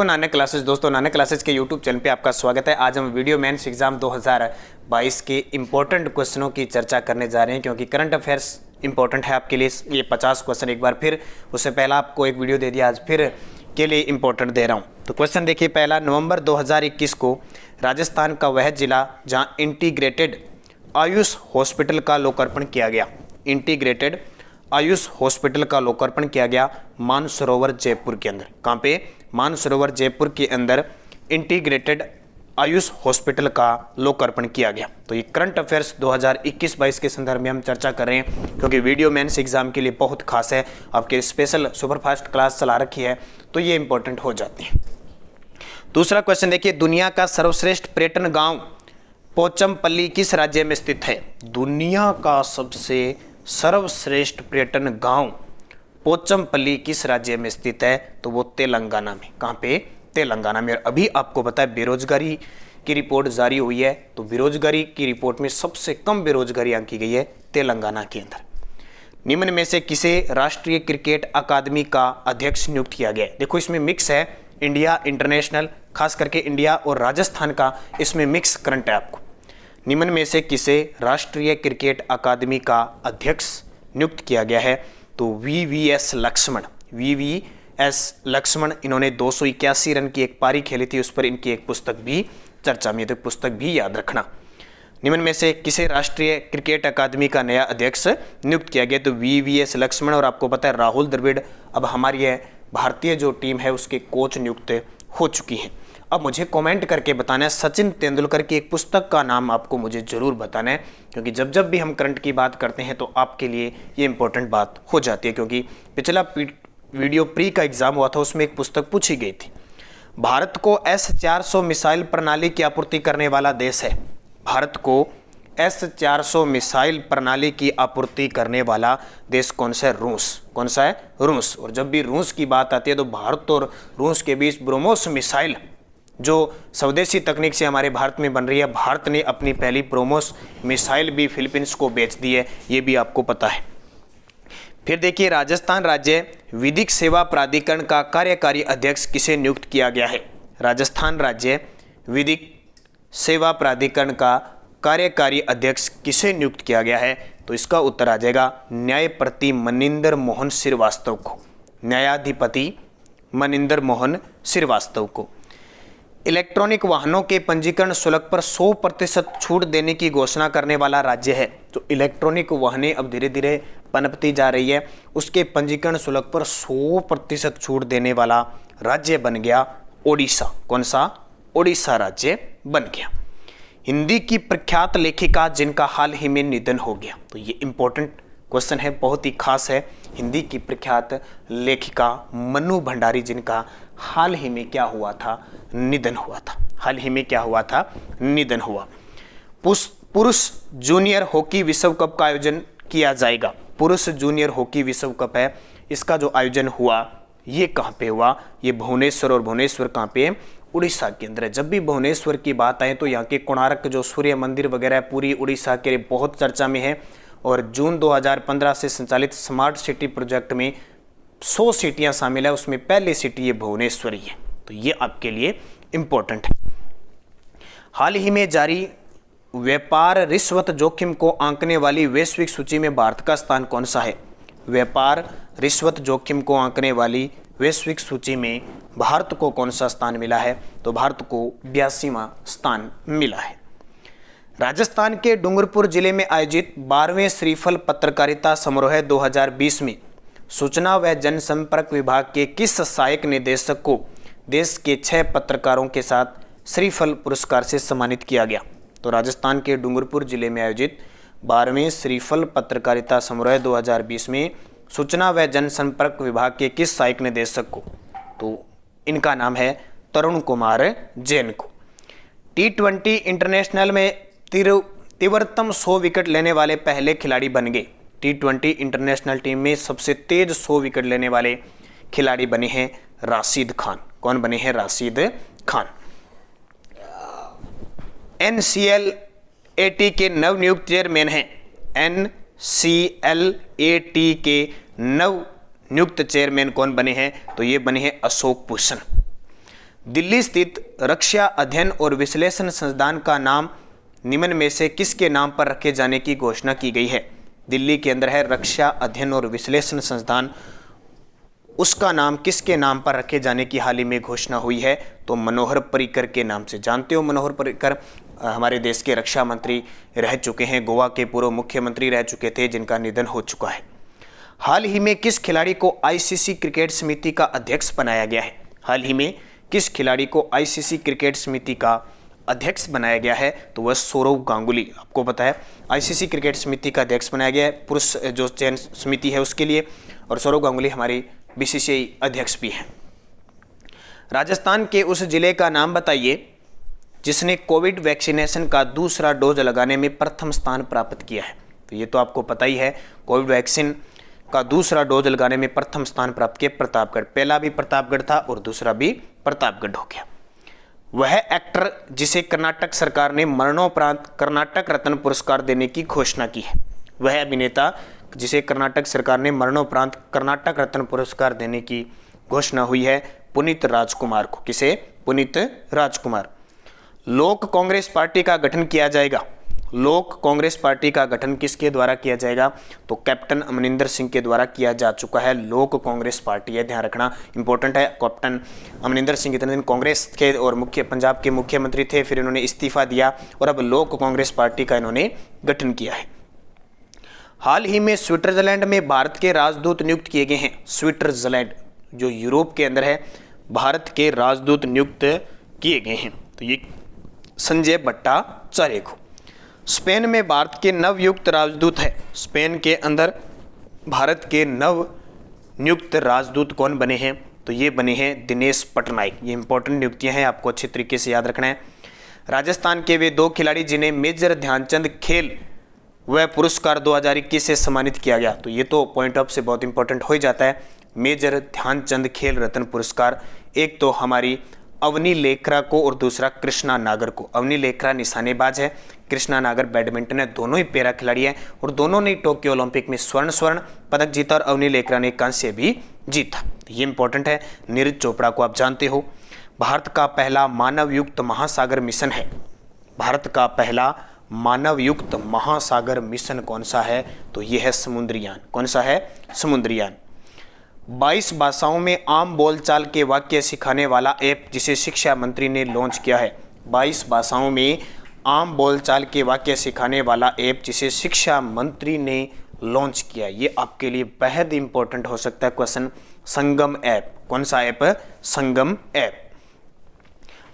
Nanak classes दोस्तों, Nanak classes के YouTube channel पे आपका स्वागत है। आज हम वीडियो मेंस एग्जाम 2022 के इंपॉर्टेंट क्वेश्चनों की चर्चा करने जा रहे हैं, क्योंकि करंट अफेयर्स इंपॉर्टेंट है आपके लिए। ये 50 क्वेश्चन एक बार फिर, उससे पहला आपको एक वीडियो दे दिया, आज फिर के लिए इंपॉर्टेंट दे रहा हूँ। तो क्वेश्चन देखिए पहला, नवंबर 2021 को राजस्थान का वह जिला जहाँ इंटीग्रेटेड आयुष हॉस्पिटल का लोकार्पण किया गया। इंटीग्रेटेड आयुष हॉस्पिटल का लोकार्पण किया गया मानसरोवर जयपुर के अंदर। कहाँ पे? मानसरोवर जयपुर के अंदर इंटीग्रेटेड आयुष हॉस्पिटल का लोकार्पण किया गया। तो ये करंट अफेयर्स 2021-22 के संदर्भ में हम चर्चा कर रहे हैं, क्योंकि वीडियो मेंस एग्जाम के लिए बहुत खास है। आपके स्पेशल सुपरफास्ट क्लास चला रखी है, तो ये इंपॉर्टेंट हो जाती है। दूसरा क्वेश्चन देखिए, दुनिया का सर्वश्रेष्ठ पर्यटन गांव पोचमपल्ली किस राज्य में स्थित है? दुनिया का सबसे सर्वश्रेष्ठ पर्यटन गांव पोचमपल्ली किस राज्य में स्थित है? तो वो तेलंगाना में। कहाँ पे? तेलंगाना में। और अभी आपको पता है बेरोजगारी की रिपोर्ट जारी हुई है, तो बेरोजगारी की रिपोर्ट में सबसे कम बेरोजगारी आंकी गई है तेलंगाना के अंदर। निम्न में से किसे राष्ट्रीय क्रिकेट अकादमी का अध्यक्ष नियुक्त किया गया है? देखो इसमें मिक्स है, इंडिया इंटरनेशनल, खास करके इंडिया और राजस्थान का इसमें मिक्स करंट है आपको। निम्न में से किसे राष्ट्रीय क्रिकेट अकादमी का अध्यक्ष नियुक्त किया गया है? तो वीवीएस लक्ष्मण। वीवीएस लक्ष्मण, इन्होंने 281 रन की एक पारी खेली थी, उस पर इनकी एक पुस्तक भी चर्चा में, तो पुस्तक भी याद रखना। निम्न में से किसे राष्ट्रीय क्रिकेट अकादमी का नया अध्यक्ष नियुक्त किया गया? तो वीवीएस लक्ष्मण। और आपको पता है राहुल द्रविड़ अब हमारी भारतीय जो टीम है उसके कोच नियुक्त हो चुकी हैं। अब मुझे कमेंट करके बताना है, सचिन तेंदुलकर की एक पुस्तक का नाम आपको मुझे जरूर बताना है, क्योंकि जब जब भी हम करंट की बात करते हैं तो आपके लिए ये इंपॉर्टेंट बात हो जाती है। क्योंकि पिछला वीडियो प्री का एग्जाम हुआ था, उसमें एक पुस्तक पूछी गई थी। भारत को S-400 मिसाइल प्रणाली की आपूर्ति करने वाला देश है। भारत को S-400 मिसाइल प्रणाली की आपूर्ति करने वाला देश कौन सा है? रूस। कौन सा है? रूस। और जब भी रूस की बात आती है तो भारत और रूस के बीच ब्रह्मोस मिसाइल जो स्वदेशी तकनीक से हमारे भारत में बन रही है, भारत ने अपनी पहली ब्रह्मोस मिसाइल भी फिलीपींस को बेच दी है, ये भी आपको पता है। फिर देखिए, राजस्थान राज्य विधिक सेवा प्राधिकरण का कार्यकारी अध्यक्ष किसे नियुक्त किया गया है? राजस्थान राज्य विधिक सेवा प्राधिकरण का कार्यकारी अध्यक्ष किसे नियुक्त किया गया है? तो इसका उत्तर आ जाएगा न्यायपति मनिंदर मोहन श्रीवास्तव को। न्यायाधिपति मनिंदर मोहन श्रीवास्तव को। इलेक्ट्रॉनिक वाहनों के पंजीकरण शुल्क पर 100% छूट देने की घोषणा करने वाला राज्य है। तो इलेक्ट्रॉनिक वाहनें अब धीरे धीरे पनपती जा रही है, उसके पंजीकरण शुल्क पर 100% छूट देने वाला राज्य बन गया ओडिशा। कौन सा? ओडिशा राज्य बन गया। हिंदी की प्रख्यात लेखिका जिनका हाल ही में निधन हो गया। तो ये इंपॉर्टेंट क्वेश्चन है, बहुत ही खास है। हिंदी की प्रख्यात लेखिका मन्नू भंडारी, जिनका हाल ही में क्या हुआ था? निधन हुआ था। हाल ही में क्या हुआ था? निधन हुआ। पुरुष जूनियर हॉकी विश्व कप का आयोजन किया जाएगा। पुरुष जूनियर हॉकी विश्व कप है, इसका जो आयोजन हुआ ये कहाँ पे हुआ? ये भुवनेश्वर। और भुवनेश्वर कहाँ पे? उड़ीसा के अंदर है। जब भी भुवनेश्वर की बात आए तो यहाँ के कोणार्क जो सूर्य मंदिर वगैरह पूरी उड़ीसा के बहुत चर्चा में है। और जून 2015 से संचालित स्मार्ट सिटी प्रोजेक्ट में 100 सिटियां शामिल है, उसमें पहली सिटी ये भुवनेश्वर ही है। तो ये आपके लिए इंपॉर्टेंट है। हाल ही में जारी व्यापार रिश्वत जोखिम को आंकने वाली वैश्विक सूची में भारत का स्थान कौन सा है? व्यापार रिश्वत जोखिम को आंकने वाली वैश्विक सूची में भारत को कौन सा स्थान मिला है? तो भारत को 82वां स्थान मिला है। राजस्थान के डूंगरपुर जिले में आयोजित 12वें श्रीफल पत्रकारिता समारोह 2020 में सूचना व जनसंपर्क विभाग के किस सहायक निदेशक को देश के 6 पत्रकारों के साथ श्रीफल पुरस्कार से सम्मानित किया गया? तो राजस्थान के डूंगरपुर जिले में आयोजित 12वें श्रीफल पत्रकारिता समारोह 2020 में सूचना व जनसंपर्क विभाग के किस सहायक निदेशक को? तो इनका नाम है तरुण कुमार जैन को। T20 इंटरनेशनल में तीव्रतम 100 विकेट लेने वाले पहले खिलाड़ी बन गए। T20 इंटरनेशनल टीम में सबसे तेज 100 विकेट लेने वाले खिलाड़ी बने हैं राशिद खान। कौन बने हैं? राशिद खान। NCLAT के नवनियुक्त चेयरमैन हैं। NCLAT के नवनियुक्त चेयरमैन कौन बने हैं? तो ये बने हैं अशोक भूषण। दिल्ली स्थित रक्षा अध्ययन और विश्लेषण संस्थान का नाम निम्न में से किसके नाम पर रखे जाने की घोषणा की गई है? दिल्ली के अंदर है रक्षा अध्ययन और विश्लेषण संस्थान, उसका नाम किसके नाम पर रखे जाने की हाल ही में घोषणा हुई है? तो मनोहर पर्रिकर के नाम से। जानते हो मनोहर पर्रिकर हमारे देश के रक्षा मंत्री रह चुके हैं, गोवा के पूर्व मुख्यमंत्री रह चुके थे, जिनका निधन हो चुका है। हाल ही में किस खिलाड़ी को आईसीसी क्रिकेट समिति का अध्यक्ष बनाया गया है? हाल ही में किस खिलाड़ी को आईसीसी क्रिकेट समिति का अध्यक्ष बनाया गया है? तो वह सौरव गांगुली। आपको पता है आईसीसी क्रिकेट समिति का अध्यक्ष बनाया गया है, पुरुष जो चयन समिति है उसके लिए, और सौरव गांगुली हमारी बीसीसीआई अध्यक्ष भी हैं। राजस्थान के उस जिले का नाम बताइए जिसने कोविड वैक्सीनेशन का दूसरा डोज लगाने में प्रथम स्थान प्राप्त किया है। तो ये तो आपको पता ही है, कोविड वैक्सीन का दूसरा डोज लगाने में प्रथम स्थान प्राप्त किया प्रतापगढ़। पहला भी प्रतापगढ़ था और दूसरा भी प्रतापगढ़ हो गया। वह एक्टर जिसे कर्नाटक सरकार ने मरणोपरांत कर्नाटक रत्न पुरस्कार देने की घोषणा की है। वह अभिनेता जिसे कर्नाटक सरकार ने मरणोपरांत कर्नाटक रत्न पुरस्कार देने की घोषणा हुई है, पुनीत राजकुमार को। किसे? पुनीत राजकुमार। लोक कांग्रेस पार्टी का गठन किया जाएगा। लोक कांग्रेस पार्टी का गठन किसके द्वारा किया जाएगा? तो कैप्टन अमरिंदर सिंह के द्वारा किया जा चुका है। लोक कांग्रेस पार्टी है, ध्यान रखना, इंपॉर्टेंट है। कैप्टन अमरिंदर सिंह इतने दिन कांग्रेस के और पंजाब के मुख्यमंत्री थे, फिर इन्होंने इस्तीफा दिया और अब लोक कांग्रेस पार्टी का इन्होंने गठन किया है। हाल ही में स्विट्जरलैंड में भारत के राजदूत नियुक्त किए गए हैं। स्विट्जरलैंड जो यूरोप के अंदर है, भारत के राजदूत नियुक्त किए गए हैं। तो ये संजय भट्टाचार्य को। स्पेन में भारत के नवनियुक्त राजदूत है। स्पेन के अंदर भारत के नव नियुक्त राजदूत कौन बने हैं? तो ये बने हैं दिनेश पटनायक। ये इंपॉर्टेंट नियुक्तियां हैं, आपको अच्छी तरीके से याद रखना है। राजस्थान के वे 2 खिलाड़ी जिन्हें मेजर ध्यानचंद खेल वह पुरस्कार 2021 से सम्मानित किया गया। तो ये तो पॉइंट ऑफ से बहुत इंपॉर्टेंट हो ही जाता है। मेजर ध्यानचंद खेल रत्न पुरस्कार, एक तो हमारी अवनी लेखरा को और दूसरा कृष्णा नागर को। अवनी लेखरा निशानेबाज है, कृष्णा नागर बैडमिंटन है, दोनों ही पैरा खिलाड़ी हैं और दोनों ने टोक्यो ओलंपिक में स्वर्ण पदक जीता और अवनी लेखरा ने कांस्य भी जीता। ये इंपॉर्टेंट है। नीरज चोपड़ा को आप जानते हो। भारत का पहला मानव युक्त महासागर मिशन है। भारत का पहला मानव युक्त महासागर मिशन कौन सा है? तो यह है समुद्रयान। कौन सा है? समुद्रयान। 22 भाषाओं में आम बोलचाल के वाक्य सिखाने वाला ऐप जिसे शिक्षा मंत्री ने लॉन्च किया है। 22 भाषाओं में आम बोलचाल के वाक्य सिखाने वाला ऐप जिसे शिक्षा मंत्री ने लॉन्च किया। ये आपके लिए बेहद इंपॉर्टेंट हो सकता है क्वेश्चन। संगम ऐप। कौन सा ऐप? संगम ऐप।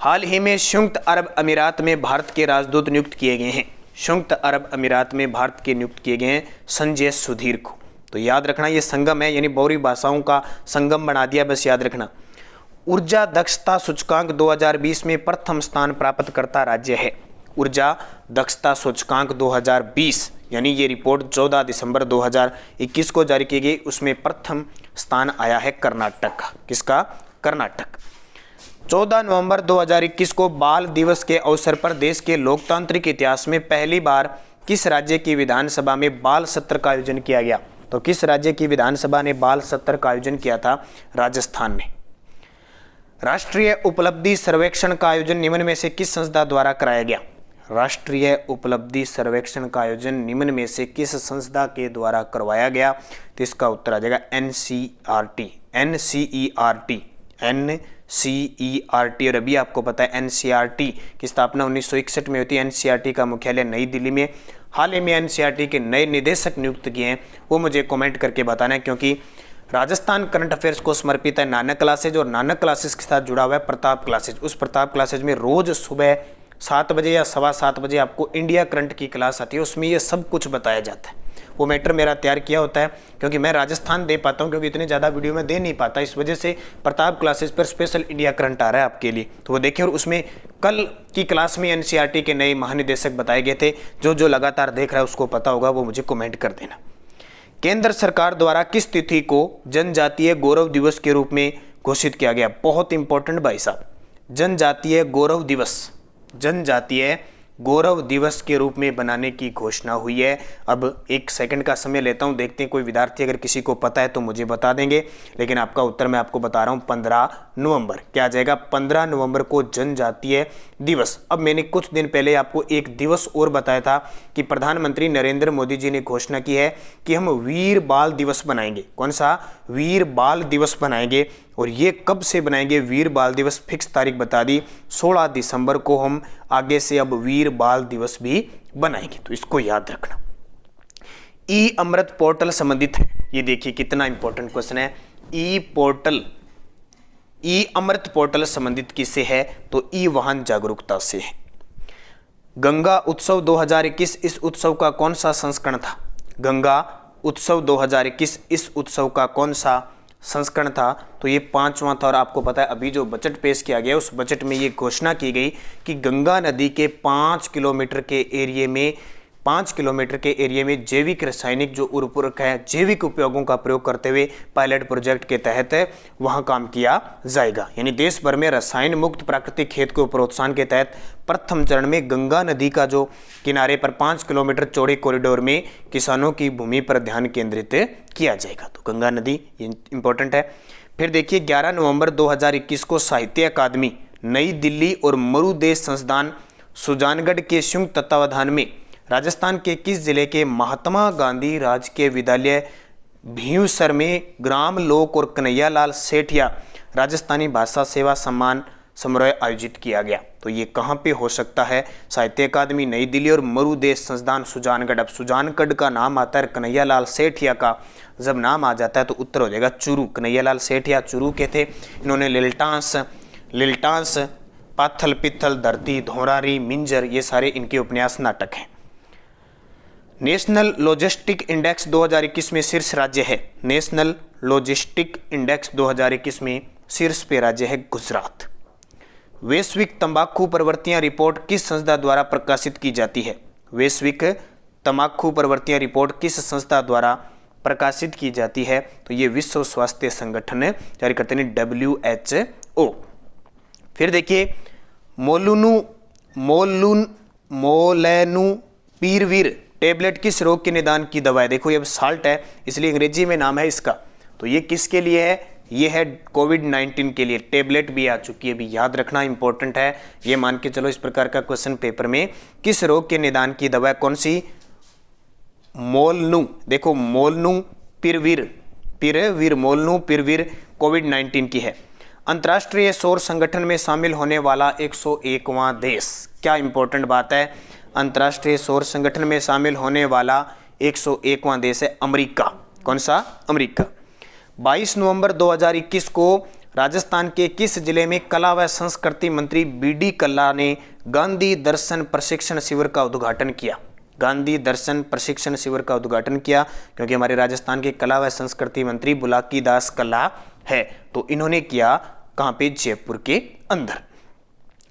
हाल ही में संयुक्त अरब अमीरात में भारत के राजदूत नियुक्त किए गए हैं। संयुक्त अरब अमीरात में भारत के नियुक्त किए गए हैं संजय सुधीर को। तो याद रखना ये संगम है, यानी बहुरी भाषाओं का संगम बना दिया, बस याद रखना। ऊर्जा दक्षता सूचकांक 2020 में प्रथम स्थान प्राप्त करता राज्य है। ऊर्जा दक्षता सूचकांक 2020 यानी ये रिपोर्ट 14 दिसंबर 2021 को जारी की गई, उसमें प्रथम स्थान आया है कर्नाटक का। किसका? कर्नाटक। 14 नवंबर 2021 को बाल दिवस के अवसर पर देश के लोकतांत्रिक इतिहास में पहली बार किस राज्य की विधानसभा में बाल सत्र का आयोजन किया गया? तो किस राज्य की विधानसभा ने बाल सत्र का आयोजन किया था? राजस्थान ने। राष्ट्रीय उपलब्धि सर्वेक्षण का आयोजन निम्न में से किस संस्था द्वारा कराया गया? राष्ट्रीय उपलब्धि सर्वेक्षण का आयोजन निम्न में से किस संस्था के द्वारा करवाया गया? तो इसका उत्तर आ जाएगा एनसीईआरटी। NCERT NCERT. और अभी आपको पता है एनसीईआरटी की स्थापना 1961 में होती है। एनसीईआरटी का मुख्यालय नई दिल्ली में। हाल ही में एनसीईआरटी के नए निदेशक नियुक्त किए हैं, वो मुझे कमेंट करके बताना है, क्योंकि राजस्थान करंट अफेयर्स को समर्पित है नानक क्लासेज और नानक क्लासेज के साथ जुड़ा हुआ है प्रताप क्लासेज। उस प्रताप क्लासेज में रोज सुबह 7 बजे या 7:15 बजे आपको इंडिया करंट की क्लास आती है, उसमें ये सब कुछ बताया जाता है। वो मैटर मेरा तैयार किया होता है, क्योंकि मैं राजस्थान दे पाता हूँ, क्योंकि इतने ज़्यादा वीडियो में दे नहीं पाता, इस वजह से प्रताप क्लासेज पर स्पेशल इंडिया करंट आ रहा है आपके लिए। तो वो देखिए, और उसमें कल की क्लास में एनसीईआरटी के नए महानिदेशक बताए गए थे। जो लगातार देख रहा है उसको पता होगा, वो मुझे कमेंट कर देना। केंद्र सरकार द्वारा किस तिथि को जनजातीय गौरव दिवस के रूप में घोषित किया गया? बहुत इंपॉर्टेंट भाई साहब, जनजातीय गौरव दिवस। जनजातीय गौरव दिवस के रूप में बनाने की घोषणा हुई है। अब 1 सेकंड का समय लेता हूं, देखते हैं कोई विद्यार्थी अगर किसी को पता है तो मुझे बता देंगे, लेकिन आपका उत्तर मैं आपको बता रहा हूं 15 नवंबर। क्या आ जाएगा? 15 नवंबर को जनजातीय दिवस। अब मैंने कुछ दिन पहले आपको एक दिवस और बताया था कि प्रधानमंत्री नरेंद्र मोदी जी ने घोषणा की है कि हम वीर बाल दिवस बनाएंगे। कौन सा? वीर बाल दिवस बनाएंगे। और ये कब से बनाएंगे वीर बाल दिवस? फिक्स तारीख बता दी, 16 दिसंबर को हम आगे से अब वीर बाल दिवस भी बनाएंगे, तो इसको याद रखना। ई अमृत पोर्टल संबंधित है, ये देखिए कितना इंपॉर्टेंट क्वेश्चन है। ई अमृत पोर्टल संबंधित किससे है? तो ई वाहन जागरूकता से है। गंगा उत्सव 2021 इस उत्सव का कौन सा संस्करण था? गंगा उत्सव 2021 इस उत्सव का कौन सा संस्करण था? तो ये 5वां था। और आपको पता है अभी जो बजट पेश किया गया उस बजट में ये घोषणा की गई कि गंगा नदी के 5 किलोमीटर के एरिया में जैविक रासायनिक जो उर्वरक है, जैविक उपयोगों का प्रयोग करते हुए पायलट प्रोजेक्ट के तहत वहां काम किया जाएगा। यानी देश भर में रसायन मुक्त प्राकृतिक खेत को प्रोत्साहन के तहत प्रथम चरण में गंगा नदी का जो किनारे पर 5 किलोमीटर चौड़े कॉरिडोर में किसानों की भूमि पर ध्यान केंद्रित किया जाएगा। तो गंगा नदी ये इंपॉर्टेंट है। फिर देखिए 11 नवंबर 2021 को साहित्य अकादमी नई दिल्ली और मरुदेश संस्थान सुजानगढ़ के संयुक्त तत्वावधान में राजस्थान के किस जिले के महात्मा गांधी राजकीय विद्यालय भींवसर में ग्राम लोक और कन्हैयालाल सेठिया राजस्थानी भाषा सेवा सम्मान समारोह आयोजित किया गया? तो ये कहाँ पे हो सकता है? साहित्य अकादमी नई दिल्ली और मरुदेश संस्थान सुजानगढ़। अब सुजानगढ़ का नाम आता है, कन्हैयालाल सेठिया का जब नाम आ जाता है तो उत्तर हो जाएगा चूरू। कन्हैयालाल सेठिया चूरू के थे। इन्होंने लिल्टांस, पाथल पित्थल, धरती, धोरारी, मिंजर, ये सारे इनके उपन्यास नाटक हैं। नेशनल लॉजिस्टिक इंडेक्स 2021 में शीर्ष राज्य है। नेशनल लॉजिस्टिक इंडेक्स 2021 में शीर्ष पे राज्य है गुजरात। वैश्विक तंबाकू प्रवृत्तियां रिपोर्ट किस संस्था द्वारा प्रकाशित की जाती है? वैश्विक तंबाकू प्रवृत्तियां रिपोर्ट किस संस्था द्वारा प्रकाशित की जाती है? तो ये विश्व स्वास्थ्य संगठन जारी करते हैं, WHO। फिर देखिए मोलनुपीराविर टेबलेट किस रोग के निदान की दवा है? देखो ये अब साल्ट है इसलिए अंग्रेजी में नाम है इसका। तो ये किसके लिए है? ये है कोविड-19 के लिए। टेबलेट भी आ चुकी है, भी याद रखना इंपॉर्टेंट है। ये मान के चलो इस प्रकार का क्वेश्चन पेपर में किस रोग के निदान की दवा है? कौन सी? देखो मोलनुपीराविर कोविड-19 की है। अंतर्राष्ट्रीय सौर संगठन में शामिल होने वाला 101वां देश, क्या इंपॉर्टेंट बात है? अंतर्राष्ट्रीय सौर संगठन में शामिल होने वाला 101वां देश है अमेरिका। कौन सा? अमेरिका। 22 नवंबर 2021 को राजस्थान के किस जिले में कला व संस्कृति मंत्री BD कल्ला ने गांधी दर्शन प्रशिक्षण शिविर का उद्घाटन किया? गांधी दर्शन प्रशिक्षण शिविर का उद्घाटन किया क्योंकि हमारे राजस्थान के कला व संस्कृति मंत्री बुलाकी दास कल्ला है, तो इन्होंने किया कहाँ पे? जयपुर के अंदर।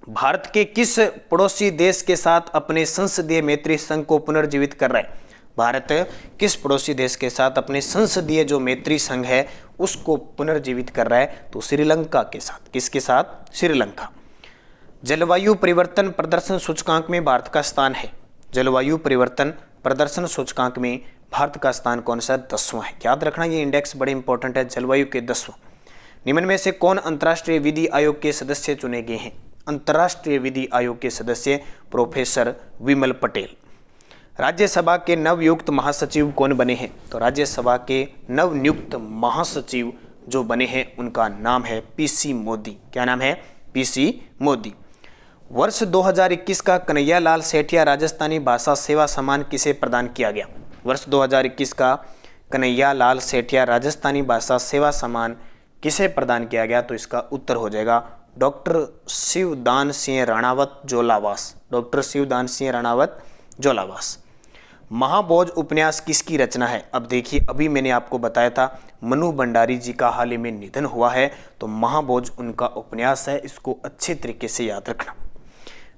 भारत के किस पड़ोसी देश के साथ अपने संसदीय मैत्री संघ को पुनर्जीवित कर रहा है? भारत किस पड़ोसी देश के साथ अपने संसदीय जो मैत्री संघ है उसको पुनर्जीवित कर रहा है? तो श्रीलंका के साथ। किसके साथ? श्रीलंका। जलवायु परिवर्तन प्रदर्शन सूचकांक में भारत का स्थान है। जलवायु परिवर्तन प्रदर्शन सूचकांक में भारत का स्थान कौन सा? 10वां है। याद रखना ये इंडेक्स बड़े इंपॉर्टेंट है, जलवायु के 10वां। निम्न में से कौन अंतर्राष्ट्रीय विधि आयोग के सदस्य चुने गए हैं? अंतर्राष्ट्रीय विधि आयोग के सदस्य प्रोफेसर विमल पटेल। राज्यसभा के नवनियुक्त महासचिव कौन बने हैं? तो राज्यसभा के नवनियुक्त महासचिव जो बने हैं उनका नाम है PC मोदी। क्या नाम है? PC मोदी। वर्ष 2021 का कन्हैयालाल सेठिया राजस्थानी भाषा सेवा सम्मान किसे प्रदान किया गया? वर्ष 2021 का कन्हैयालाल सेठिया राजस्थानी भाषा सेवा सम्मान किसे प्रदान किया गया? तो इसका उत्तर हो जाएगा डॉक्टर शिवदान सिंह राणावत जोलावास। डॉक्टर शिवदान सिंह राणावत जोलावास। महाभोज उपन्यास किसकी रचना है? अब देखिए अभी मैंने आपको बताया था मनु भंडारी जी का हाल ही में निधन हुआ है, तो महाभोज उनका उपन्यास है, इसको अच्छे तरीके से याद रखना।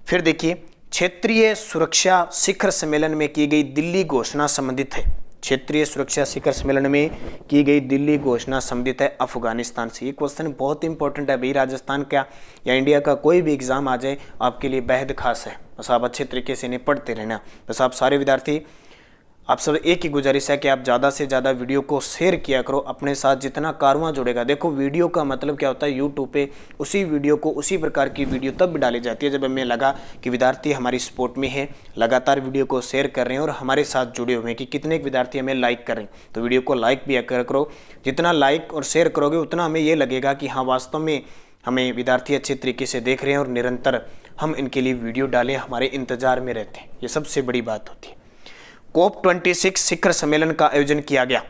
फिर देखिए क्षेत्रीय सुरक्षा शिखर सम्मेलन में की गई दिल्ली घोषणा संबंधित है। क्षेत्रीय सुरक्षा शिखर सम्मेलन में की गई दिल्ली घोषणा संबंधित है अफगानिस्तान से। ये क्वेश्चन बहुत इंपॉर्टेंट है भाई, राजस्थान का या इंडिया का कोई भी एग्जाम आ जाए आपके लिए बेहद खास है। बस आप अच्छे तरीके से इन्हें पढ़ते रहना। बस आप सारे विद्यार्थी, आप सब एक ही गुजारिश है कि आप ज़्यादा से ज़्यादा वीडियो को शेयर किया करो अपने साथ, जितना कारवां जुड़ेगा। देखो वीडियो का मतलब क्या होता है, यूट्यूब पे उसी वीडियो को, उसी प्रकार की वीडियो तब भी डाली जाती है जब हमें लगा कि विद्यार्थी हमारी सपोर्ट में है, लगातार वीडियो को शेयर कर रहे हैं और हमारे साथ जुड़े हुए हैं कि कितने विद्यार्थी हमें लाइक कर रहे हैं। तो वीडियो को लाइक भी करो, जितना लाइक और शेयर करोगे उतना हमें ये लगेगा कि हाँ वास्तव में हमें विद्यार्थी अच्छे तरीके से देख रहे हैं और निरंतर हम इनके लिए वीडियो डालें, हमारे इंतजार में रहते हैं। ये सबसे बड़ी बात होती है। COP26 शिखर सम्मेलन का आयोजन किया गया।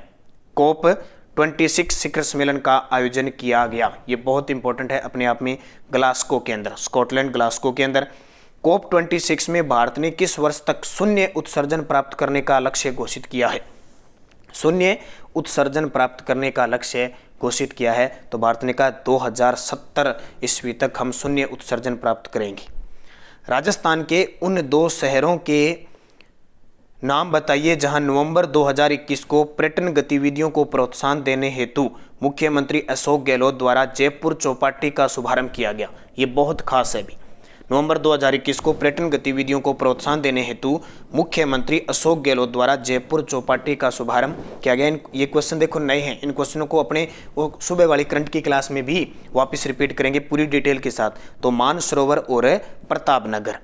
COP26 शिखर सम्मेलन का आयोजन किया गया, ये बहुत इंपॉर्टेंट है अपने आप में, ग्लासगो के अंदर, स्कॉटलैंड ग्लासगो के अंदर। COP26 में भारत ने किस वर्ष तक शून्य उत्सर्जन प्राप्त करने का लक्ष्य घोषित किया है? शून्य उत्सर्जन प्राप्त करने का लक्ष्य घोषित किया है तो भारत ने कहा 2070 ईस्वी तक हम शून्य उत्सर्जन प्राप्त करेंगे। राजस्थान के उन 2 शहरों के नाम बताइए जहां नवंबर 2021 को पर्यटन गतिविधियों को प्रोत्साहन देने हेतु मुख्यमंत्री अशोक गहलोत द्वारा जयपुर चौपाटी का शुभारंभ किया गया। ये बहुत खास है भी। नवंबर 2021 को पर्यटन गतिविधियों को प्रोत्साहन देने हेतु मुख्यमंत्री अशोक गहलोत द्वारा जयपुर चौपाटी का शुभारंभ किया गया। ये क्वेश्चन देखो नए हैं, इन क्वेश्चनों को अपने वो सुबह वाली करंट की क्लास में भी वापस रिपीट करेंगे पूरी डिटेल के साथ। तो मानसरोवर और प्रतापनगर।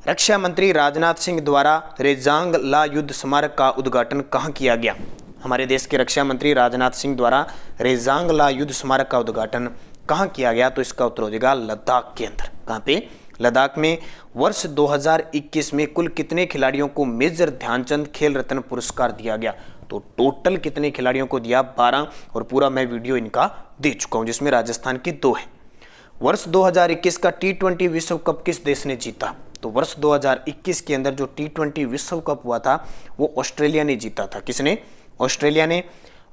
रक्षा मंत्री राजनाथ सिंह द्वारा रेजांग ला युद्ध स्मारक का उद्घाटन कहाँ किया गया? हमारे देश के रक्षा मंत्री राजनाथ सिंह द्वारा रेजांग ला युद्ध स्मारक का उद्घाटन कहाँ किया गया? तो इसका उत्तर हो जाएगा लद्दाख के अंदर। कहाँ पे? लद्दाख में। वर्ष 2021 में कुल कितने खिलाड़ियों को मेजर ध्यानचंद खेल रत्न पुरस्कार दिया गया? तो टोटल कितने खिलाड़ियों को दिया? 12, और पूरा मैं वीडियो इनका दे चुका हूँ जिसमें राजस्थान के 2 है। वर्ष 2021 का T20 विश्व कप किस देश ने जीता? तो वर्ष 2021 के अंदर जो T20 विश्व कप हुआ था वो ऑस्ट्रेलिया ने जीता था। किसने? ऑस्ट्रेलिया ने।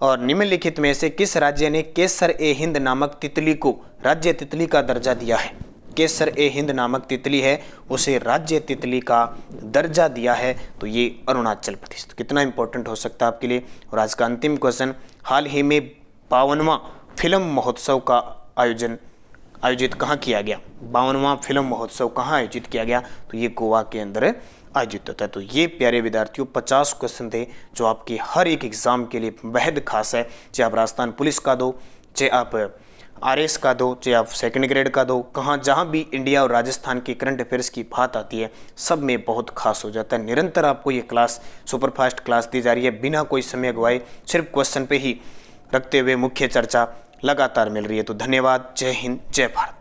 और निम्नलिखित में से किस राज्य ने केसर-ए-हिंद नामक तितली को राज्य तितली का दर्जा दिया है? केसर-ए-हिंद नामक तितली है, उसे राज्य तितली का दर्जा दिया है, तो ये अरुणाचल प्रदेश। तो कितना इंपॉर्टेंट हो सकता है आपके लिए। और आज का अंतिम क्वेश्चन, हाल ही में 52वां फिल्म महोत्सव का आयोजित कहाँ किया गया? 52वां फिल्म महोत्सव कहाँ आयोजित किया गया? तो ये गोवा के अंदर आयोजित होता है। तो ये प्यारे विद्यार्थियों 50 क्वेश्चन थे जो आपके हर एक एग्जाम के लिए बेहद खास है। चाहे आप राजस्थान पुलिस का दो, चाहे आप RS का दो, चाहे आप सेकंड ग्रेड का दो, जहाँ भी इंडिया और राजस्थान की करंट अफेयर्स की बात आती है सब में बहुत खास हो जाता है। निरंतर आपको ये क्लास सुपरफास्ट क्लास दी जा रही है, बिना कोई समय गवाए सिर्फ क्वेश्चन पे ही रखते हुए मुख्य चर्चा लगातार मिल रही है। तो धन्यवाद। जय हिंद, जय भारत।